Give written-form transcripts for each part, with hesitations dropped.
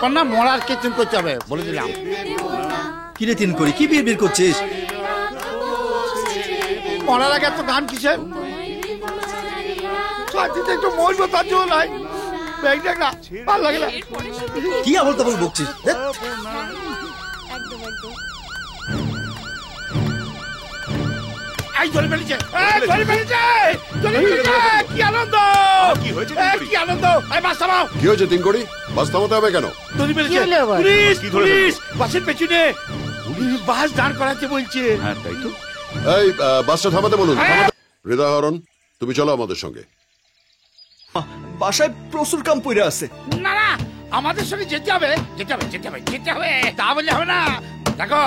তারপর না মরার কেচন করতে হবে বলে দিলাম। কি রে তিন করি কি বিড়বিড় করছিস? মরার আগে এত গান কিসের? একটু মরবো তার জন্য নাই ব্যাগ দেখ না ভালো লাগে না। কি আবল তাবল বকছিস? কি আনন্দ কি আনন্দ! কি হয়েছে তিন করি? বাস থামাতে হবে কেন? পুলিশ বাসের পেছনে বাস দাঁড় করাতে বলছে। হ্যাঁ তাই তো। এই বাসটা থামাতে বলুন। হৃদয়হরণ তুমি চলো আমাদের সঙ্গে। বাসায় প্রচুর কাম পড়ে আছে। না না আমাদের সঙ্গে যেতে হবে যেতে হবে যেতে হবে যেতে হবে তা বললে হবে না। দেখো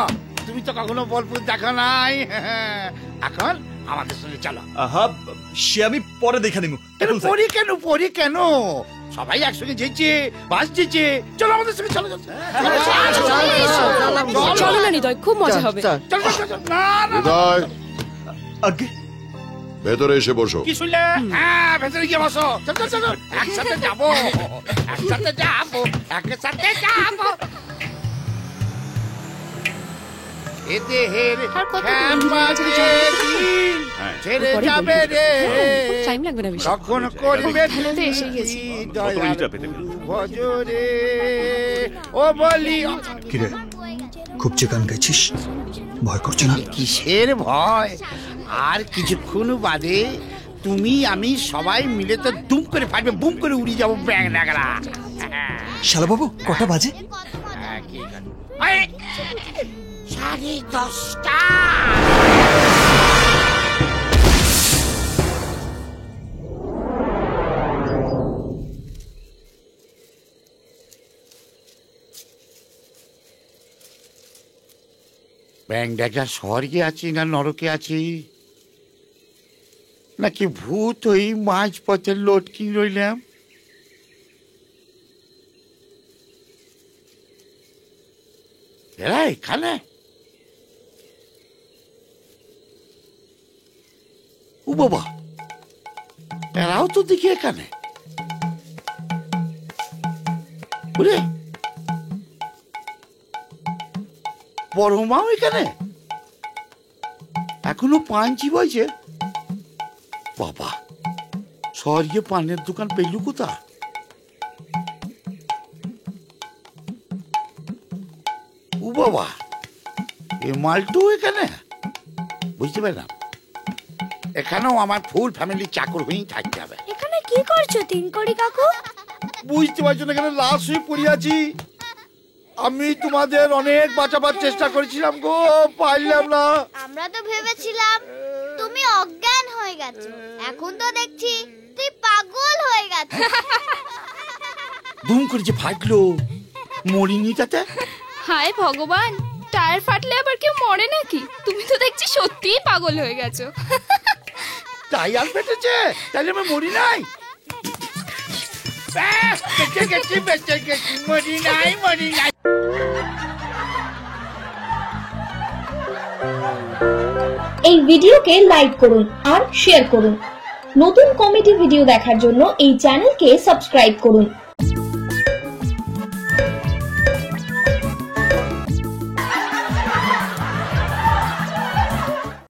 তুমি তো কখনো বোলপুর দেখো নাই, এখন আমাদের সঙ্গে চলো। আহা সে আমি পরে দেখে নিব। পরি কেন সবাই একসঙ্গে যেছে বাস যেছে, চলো আমাদের সঙ্গে চলো চলো না হৃদয়, খুব মজা হবে। হৃদয় আগে ভেতরে এসে বসো। কি শুনলে? হ্যাঁ ভেতরে গিয়ে বসো। চলো চলো একসাথে যাবো একসাথে যাবো একসাথে যাবো। ছেড়ে যাবে রে টাইম লাগবে না বেশি। তখন করবে এসে গেছি। ভজরে ও বলি কিরে খুব গান গাইছিস? ভয় করছে না? কিসের ভয়? আর কিছুক্ষণ বাদে তুমি আমি সবাই মিলে তো দুম করে ফাটবে, বুম করে উড়ে যাবো ব্যাং নাগরা। শালা বাবু কটা বাজে? 10:30। ব্যাং ড্যাগরা স্বর্গে আছি না নরকে আছি, নাকি ভূত ওই মাঝ পথের লটকি রইলাম? এরা এখানে? ও বাবা, এরাও তো দেখি এখানে। বড় মাও এখানে, এখনো পাঞ্চি বইছে। বাবা, স্বর্গে পানের দোকান পেলু কোথা? ও বাবা, এ মালটু এখানে? বুঝতে পারলাম, এখানেও আমার ফুল ফ্যামিলি চাকর হয়েই থাকতে হবে। এখানে কি করছো তিনকড়ি কাকু? বুঝতে পারছো না, এখানে লাশ হয়ে পড়ে আছি। আমি তোমাদের অনেক বাঁচাবার চেষ্টা করেছিলাম গো, পারলাম না। আমরা তো ভেবেছিলাম তুমি অজ্ঞান হয়ে গেছো, এখন তো দেখছি তুই পাগল হয়ে গেছিস। দুম করে যে ফাটলো, মরিনি তাতে? হায় ভগবান, টায়ার ফাটলে আবার কেউ মরে নাকি? তুমি তো দেখছি সত্যিই পাগল হয়ে গেছো। টায়ার ফেটেছে, তাহলে আমি মরি নাই? মরি নাই মরি নাই। এই ভিডিওকে লাইক করুন আর শেয়ার করুন। নতুন কমেডি ভিডিও দেখার জন্য এই চ্যানেলকে সাবস্ক্রাইব করুন।